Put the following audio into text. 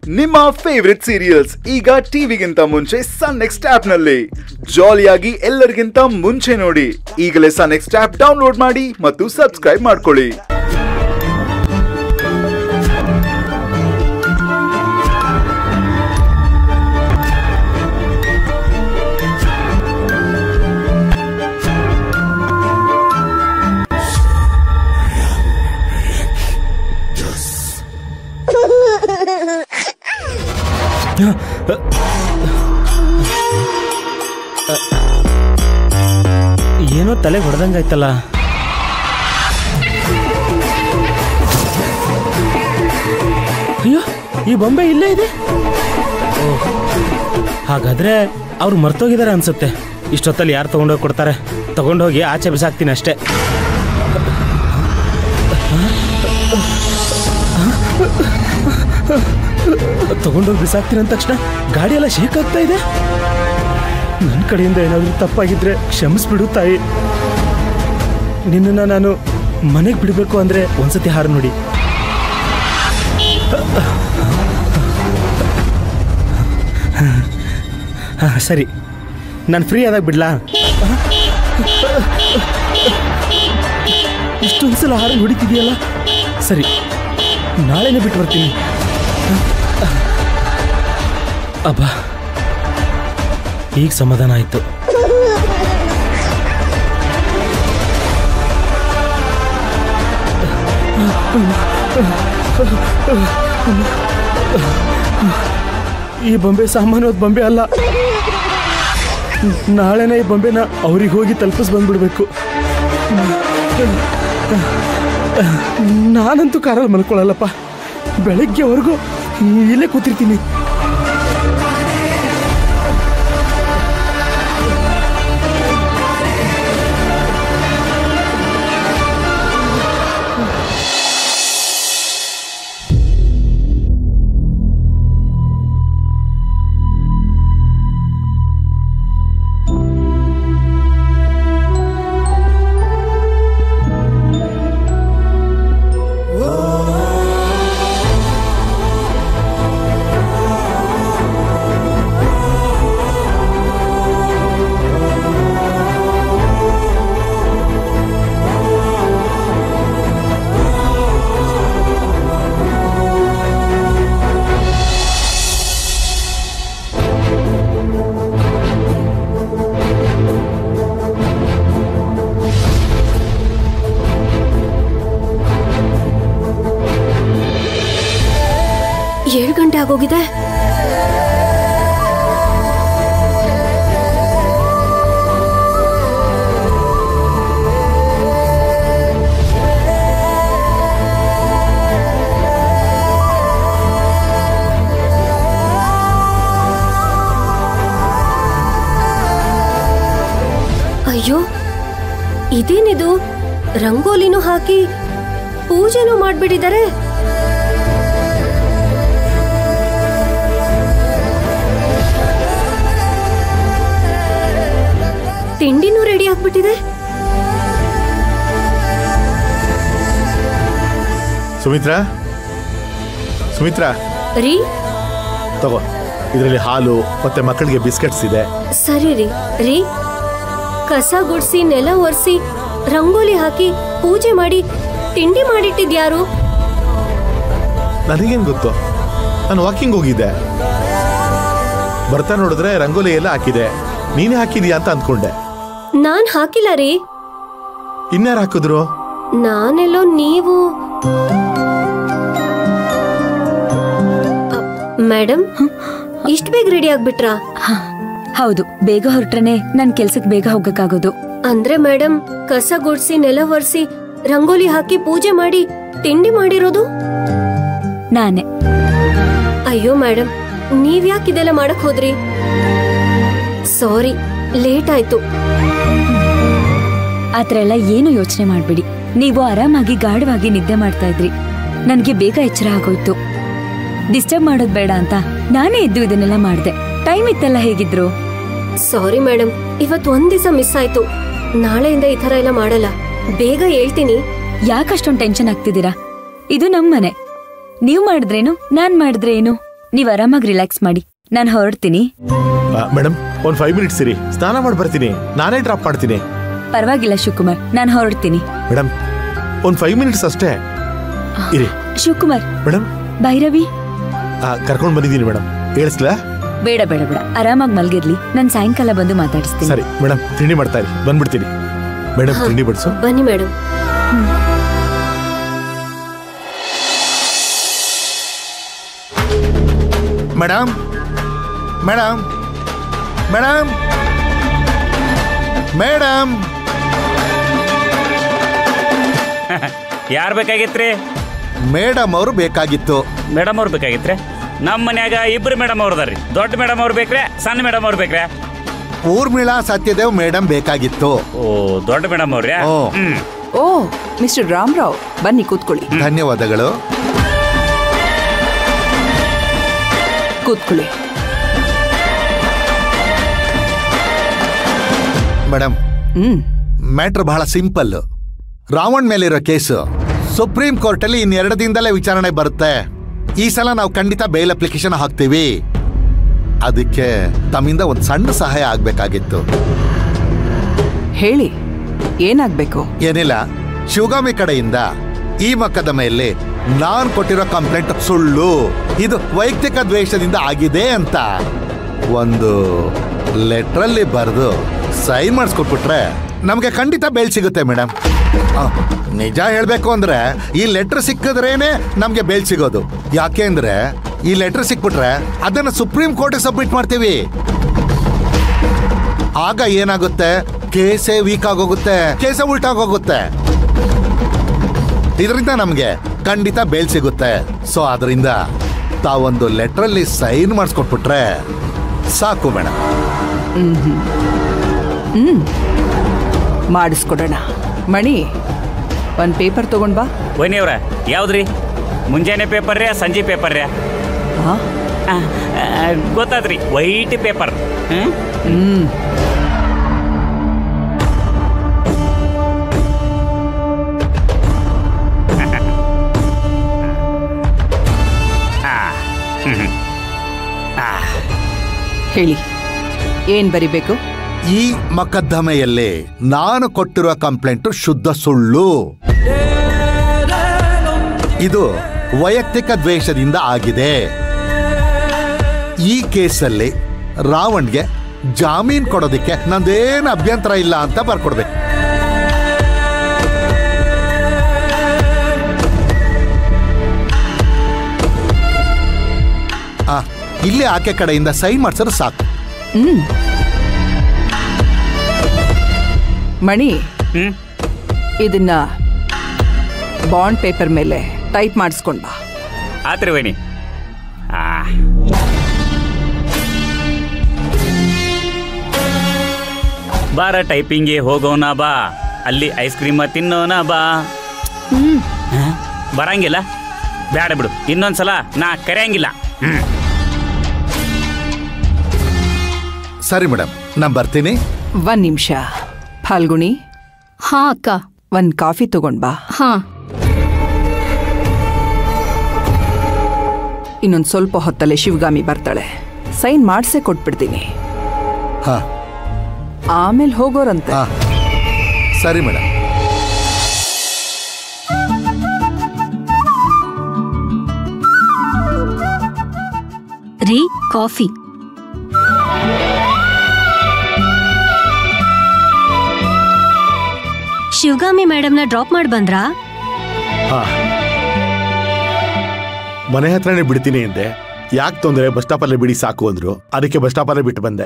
ನಿಮ್ಮ favourite serials ಈಗ ಟಿವಿಗಿಂತ ಮುಂಚೆ ಸನ್ ನೆಕ್ಸ್ಟ್ ಆಪ್ ನಲ್ಲಿ ಜಾಲಿಯಾಗಿ ಎಲ್ಲರಿಗಿಂತ ಮುಂಚೆ ನೋಡಿ. ಈಗಲೇ ಸನ್ ನೆಕ್ಸ್ಟ್ ಆಪ್ ಡೌನ್ಲೋಡ್ ಮಾಡಿ ಮತ್ತು ಸಬ್ಸ್ಕ್ರೈಬ್ ಮಾಡ್ಕೊಳ್ಳಿ. ಏನೋ ತಲೆ ಹೊಡೆದಂಗಾಯ್ತಲ್ಲ. ಅಯ್ಯೋ, ಈ ಬೊಂಬೆ ಇಲ್ಲೇ ಇದೆ. ಹಾಗಾದ್ರೆ ಅವ್ರು ಮರ್ತೋಗಿದ್ದಾರೆ ಅನ್ಸುತ್ತೆ. ಇಷ್ಟೊತ್ತಲ್ಲಿ ಯಾರು ತಗೊಂಡೋಗಿ ಕೊಡ್ತಾರೆ? ತಗೊಂಡೋಗಿ ಆಚೆ ಬಿಸಾಕ್ತೀನಿ ಅಷ್ಟೇ. ತಗೊಂಡೋಗಿ ಬಿಸಾಕ್ತೀನಿ ಅಂದ ತಕ್ಷಣ ಗಾಡಿ ಎಲ್ಲ ಶೇಕ್ ಆಗ್ತಾ ಇದೆ. ನನ್ನ ಕಡೆಯಿಂದ ಏನಾದರೂ ತಪ್ಪಾಗಿದ್ರೆ ಕ್ಷಮಿಸ್ಬಿಡು ತಾಯಿ. ನಿನ್ನನ್ನು ನಾನು ಮನೆಗೆ ಬಿಡಬೇಕು ಅಂದರೆ ಒಂದ್ಸತಿ ಹಾರು ನೋಡಿ. ಸರಿ, ನಾನು ಫ್ರೀ ಆದಾಗ ಬಿಡ್ಲಾ? ಇಷ್ಟೊಂದು ಸಲ ಹಾರು ಹೊಡಿತಿದೆಯಲ್ಲ. ಸರಿ, ನಾಳೆನೇ ಬಿಟ್ಟು ಬರ್ತೀನಿ. ಅಬ್ಬಾ, ಈಗ ಸಮಾಧಾನ ಆಯಿತು. ಈ ಬೊಂಬೆ ಸಾಮಾನ್ಯವಾದ ಬೊಂಬೆ ಅಲ್ಲ. ನಾಳೆನೇ ಈ ಬೊಂಬೆನ ಅವ್ರಿಗೆ ಹೋಗಿ ತಲುಪಿಸ್ ಬಂದ್ಬಿಡ್ಬೇಕು. ನಾನಂತೂ ಕಾರಲ್ಲಿ ಮಲ್ಕೊಳ್ಳಲ್ಲಪ್ಪ. ಬೆಳಗ್ಗೆವರೆಗೂ ಇಲ್ಲೇ ಕೂತಿರ್ತೀನಿ. ಆಗೋಗಿದೆ. ಅಯ್ಯೋ, ಇದೇನಿದು? ರಂಗೋಲಿನೂ ಹಾಕಿ ಪೂಜೆನೂ ಮಾಡ್ಬಿಟ್ಟಿದ್ದಾರೆ. ತಿಂಡಿನೂ ರೆಡಿ ಆಗ್ಬಿಟ್ಟಿದೆ. ಸುಮಿತ್ರಾ, ಸುಮಿತ್ರಾ ರೀ, ತಗೋ, ಇದರಲ್ಲಿ ಹಾಲು ಮತ್ತೆ ಮಕ್ಕಳಿಗೆ ಬಿಸ್ಕೆಟ್ಸ್ ಇದೆ. ಸರಿ ರೀ. ರೀ, ಕಸ ಗುಡ್ಸಿ ನೆಲ ಒರೆಸಿ ರಂಗೋಲಿ ಹಾಕಿ ಪೂಜೆ ಮಾಡಿ ತಿಂಡಿ ಮಾಡಿಟ್ಟಿದ್ಯಾರು? ನನಗೇನು ಗೊತ್ತು, ನಾನು ವಾಕಿಂಗ್ ಹೋಗಿದ್ದೆ. ಬರ್ತಾ ನೋಡಿದ್ರೆ ರಂಗೋಲಿ ಎಲ್ಲ ಹಾಕಿದೆ. ನೀನೇ ಹಾಕಿದೀಯಾ ಅಂತ ಅಂದ್ಕೊಂಡೆ. ನಾನ್ ಹಾಕಿಲ್ಲ ರೀ. ಇನ್ಯಾರು ಹಾಕಿದ್ರು? ನಾನೆಲ್ಲೋ ನೀವು. ಮೇಡಮ್, ಇಷ್ಟು ಬೇಗ ರೆಡಿ ಆಗ್ಬಿಟ್ರಾ? ಹೌದು, ಬೇಗ ಹೊರಟ್ರೇನೆ ನನ್ ಕೆಲ್ಸಕ್ಕೆ ಬೇಗ ಹೋಗಕ್ಕಾಗೋದು. ಅಂದ್ರೆ ಮೇಡಮ್, ಕಸ ಗುಡ್ಸಿ ನೆಲ ಒರೆಸಿ ರಂಗೋಲಿ ಹಾಕಿ ಪೂಜೆ ಮಾಡಿ ತಿಂಡಿ ಮಾಡಿರೋದು ನಾನೇ. ಅಯ್ಯೋ ಮೇಡಮ್, ನೀವ್ ಯಾಕೆ ಇದೆಲ್ಲ ಮಾಡಕ್ ಹೋದ್ರಿ? ಸಾರಿ, ಲೇಟ್ ಆಯ್ತು. ಆತರ ಎಲ್ಲ ಏನು ಯೋಚನೆ ಮಾಡ್ಬಿಡಿ. ನೀವು ಆರಾಮಾಗಿ ಗಾಢವಾಗಿ ನಿದ್ದೆ ಮಾಡ್ತಾ ಇದ್ರಿ. ನನ್ಗೆ ಬೇಗ ಎಚ್ಚರ ಆಗೋಯ್ತು. ಡಿಸ್ಟರ್ಬ್ ಮಾಡೋದ್ ಬೇಡ ಅಂತ ನಾನೇ ಎದ್ದು ಇದನ್ನೆಲ್ಲ ಮಾಡ್ದೆ. ಟೈಮ್ ಇತ್ತಲ್ಲ ಹೇಗಿದ್ರು. ಸಾರಿ ಮೇಡಮ್, ಇವತ್ತು ಒಂದ್ ದಿವಸ ಮಿಸ್ ಆಯ್ತು. ನಾಳೆಯಿಂದ ಈ ತರ ಎಲ್ಲ ಮಾಡಲ್ಲ. ಬೇಗ ಹೇಳ್ತೀನಿ. ಯಾಕಷ್ಟೊಂದು ಟೆನ್ಷನ್ ಆಗ್ತಿದ್ದೀರಾ? ಇದು ನಮ್ಮನೆ. ನೀವ್ ಮಾಡಿದ್ರೇನು, ನಾನ್ ಮಾಡಿದ್ರೆ ಏನು? ನೀವ್ ಆರಾಮಾಗಿ ರಿಲ್ಯಾಕ್ಸ್ ಮಾಡಿ, ನಾನು ಹೊರಡ್ತೀನಿ. ಮೇಡಮ್ ಒಂದ್ 5 ಮಿನಿಟ್ಸ್ ಇರಿ, ಸ್ನಾನ ಮಾಡಿ ಬರ್ತೀನಿ, ನಾನೇ ಡ್ರಾಪ್ ಮಾಡ್ತೀನಿ. ಪರವಾಗಿಲ್ಲ ಶಿವಕುಮಾರ್, ನಾನು ಹೊರಡ್ತೀನಿ. ಮೇಡಮ್ ಒಂದ್ 5 ಮಿನಿಟ್ಸ್ ಅಷ್ಟೇ ಇರಿ. ಶಿವಕುಮಾರ್, ಮೇಡಮ್ ಭೈರವಿ ಕರ್ಕೊಂಡ್ ಬಂದಿದ್ದೀನಿ ಮೇಡಮ್, ಹೇಳಿಸ್ಲಾ? ಬೇಡ ಬೇಡ ಬೇಡ, ಆರಾಮಾಗಿ ಮಲ್ಗಿರ್ಲಿ, ನಾನು ಸಾಯಂಕಾಲ ಬಂದು ಮಾತಾಡಿಸ್ತೀನಿ. ಸರಿ ಮೇಡಮ್, ತಿಂಡಿ ಮಾಡ್ತಾ ಇರಿ, ಬಂದ್ಬಿಡ್ತೀನಿ. ಮೇಡಮ್ ತಿಂಡಿ ಬಡಿಸು. ಬನ್ನಿ madam. Madam madam madam madam ಯಾರು ಬೇಕಾಗಿತ್ರಿ? ಮೇಡಮ್ ಅವರು ಬೇಕಾಗಿತ್ತು. ಮೇಡಮ್ ಅವ್ರು ಬೇಕಾಗಿತ್ರಿ? ನಮ್ಮ ಮನ್ಯಾಗ ಇಬ್ರು ಮೇಡಮ್ ಅವ್ರದಾರ್ರಿ. ದೊಡ್ಡ ಮೇಡಮ್ ಅವ್ರು ಬೇಕ್ರೆ, ಸಣ್ಣ ಮೇಡಮ್ ಅವ್ರು ಬೇಕ್ರೆ? ಊರ್ಮಿಳಾ ಸತ್ಯದೇವ್ ಮೇಡಮ್ ಬೇಕಾಗಿತ್ತು. ಓ, ದೊಡ್ಡ ಮೇಡಮ್ ಅವ್ರಿ. ಓ, ಮಿಸ್ಟರ್ ರಾಮರಾವ್, ಬನ್ನಿ ಕೂತ್ಕೊಳ್ಳಿ. ಧನ್ಯವಾದಗಳು. ಕೂತ್ಕೊಳ್ಳಿ. ಮೇಡಮ್, ಮ್ಯಾಟ್ರ್ ಬಹಳ ಸಿಂಪಲ್. ರಾವಣ್ ಮೇಲಿರೋ ಕೇಸು ಸುಪ್ರೀಂ ಕೋರ್ಟ್ ಅಲ್ಲಿ 2 ದಿನದಲ್ಲೇ ವಿಚಾರಣೆ ಬರುತ್ತೆ. ಈ ಸಲ ನಾವು ಖಂಡಿತ ಬೇಲ್ ಅಪ್ಲಿಕೇಶನ್ ಹಾಕ್ತೀವಿ. ಅದಕ್ಕೆ ತಮ್ಮಿಂದ ಒಂದು ಸಣ್ಣ ಸಹಾಯ ಆಗ್ಬೇಕಾಗಿತ್ತು. ಹೇಳಿ, ಏನಾಗ್ಬೇಕು? ಏನಿಲ್ಲ, ಶಿವಗಾಮಿ ಕಡೆಯಿಂದ ಈ ಮೊಕದ್ದಮೆಯಲ್ಲಿ ನಾನ್ ಕೊಟ್ಟಿರೋ ಕಂಪ್ಲೇಂಟ್ ಸುಳ್ಳು, ಇದು ವೈಯಕ್ತಿಕ ದ್ವೇಷದಿಂದ ಆಗಿದೆ ಅಂತ ಒಂದು ಲೆಟ್ರಲ್ಲಿ ಬರೆದು ಸೈನ್ ಮಾಡಿಸ್ಕೊಟ್ಬಿಟ್ರೆ ನಮ್ಗೆ ಖಂಡಿತ ಬೇಲ್ ಸಿಗುತ್ತೆ ಮೇಡಮ್. ನಿಜ ಹೇಳ್ಬೇಕು ಅಂದ್ರೆ ಈ ಲೆಟರ್ ಸಿಕ್ಕಿದ್ರೇನೆ ನಮ್ಗೆ ಬೇಲ್ ಸಿಗೋದು. ಯಾಕೆ ಅಂದ್ರೆ ಈ ಲೆಟರ್ ಸಿಕ್ಬಿಟ್ರೆ ಅದನ್ನ ಸುಪ್ರೀಂ ಕೋರ್ಟ್ ಸಬ್ಮಿಟ್ ಮಾಡ್ತೀವಿ. ಆಗ ಏನಾಗುತ್ತೆ, ಕೇಸೇ ವೀಕ್ ಆಗೋಗುತ್ತೆ, ಕೇಸೇ ಉಲ್ಟಾಗೋಗುತ್ತೆ. ಇದರಿಂದ ನಮ್ಗೆ ಖಂಡಿತ ಬೇಲ್ ಸಿಗುತ್ತೆ. ಸೊ ಅದರಿಂದ ತಾವೊಂದು ಲೆಟ್ರಲ್ಲಿ ಸೈನ್ ಮಾಡಿಸ್ಕೊಟ್ಬಿಟ್ರೆ ಸಾಕು ಮೇಡಮ್. ಮಾಡಿಸ್ಕೊಡೋಣ. ಮಣಿ, ಒಂದು ಪೇಪರ್ ತಗೊಂಡ್ ಬಾ. ವೈನಿ ಅವ್ರ, ಯಾವ್ದ್ರಿ? ಮುಂಜಾನೆ ಪೇಪರ್ ರೀ, ಸಂಜೆ ಪೇಪರ್ ರೀ? ಗೊತ್ತಾದ್ರಿ, ವೈಟ್ ಪೇಪರ್. ಹೇಳಿ, ಏನ್ ಬರಿಬೇಕು? ಈ ಮೊಕದ್ದಮೆಯಲ್ಲಿ ನಾನು ಕೊಟ್ಟಿರುವ ಕಂಪ್ಲೇಂಟ್ ಶುದ್ಧ ಸುಳ್ಳು. ಇದು ವೈಯಕ್ತಿಕ ದ್ವೇಷದಿಂದ ಆಗಿದೆ. ಈ ಕೇಸಲ್ಲಿ ರಾವಣ್ಗೆ ಜಾಮೀನ್ ಕೊಡೋದಕ್ಕೆ ನಂದೇನು ಅಭ್ಯಂತರ ಇಲ್ಲ ಅಂತ ಬರ್ಕೊಡ್ಬೇಕು. ಇಲ್ಲಿ ಆಕೆ ಕಡೆಯಿಂದ ಸೈನ್ ಮಾಡಿಸಿದ್ರೆ ಸಾಕು. ಮಣಿ, ಇದನ್ನ ಬಾಂಡ್ ಪೇಪರ್ ಮೇಲೆ ಟೈಪ್ ಮಾಡಿಸ್ಕೊಂಡ್ ಬಾ. ಆತ್ರಿ ವೈನಿ. ಬಾರ ಟೈಪಿಂಗ್ಗೆ ಹೋಗೋಣ ಬಾ, ಅಲ್ಲಿ ಐಸ್ ಕ್ರೀಮ್ ತಿನ್ನೋಣ ಬಾ. ಬರಂಗಿಲ್ಲ? ಬೇಡ ಬಿಡು, ಇನ್ನೊಂದ್ಸಲ ನಾ ಕರೆಯಂಗಿಲ್ಲ. ಸರಿ ಮೇಡಮ್, ನಾನು ಬರ್ತೀನಿ. 1 ನಿಮಿಷ. ಫಾಲ್ಗುಣಿ. ಹಾ ಅಕ್ಕ. 1 ಕಾಫಿ ತಗೊಂಡ್ ಬಾ. ಹಾ. ಇನ್ನೊಂದು ಸ್ವಲ್ಪ ಹೊತ್ತಲ್ಲೇ ಶಿವಗಾಮಿ ಬರ್ತಾಳೆ. ಸೈನ್ ಮಾಡ್ಸೇ ಕೊಟ್ಬಿಡ್ತೀನಿ. ಹಾ, ಆಮೇಲೆ ಹೋಗೋರಂತೆ. ಸರಿ ಮೇಡಮ್. ರೀ, ಕಾಫಿ. ಶಿವಗಾಮಿ ಮೇಡಮ್ನ ಡ್ರಾಪ್ ಮಾಡಿ ಬಂದ್ರಾ? ಮನೆ ಹತ್ರನೇ ಬಿಡ್ತೀನಿ ಅಂದೆ. ಯಾಕೆ ತೊಂದರೆ, ಬಸ್ ಸ್ಟಾಪಲ್ಲೇ ಬಿಡಿ ಸಾಕು ಅಂದ್ರು. ಅದಕ್ಕೆ ಬಸ್ ಸ್ಟಾಪಲ್ಲೇ ಬಿಟ್ಟು ಬಂದೆ.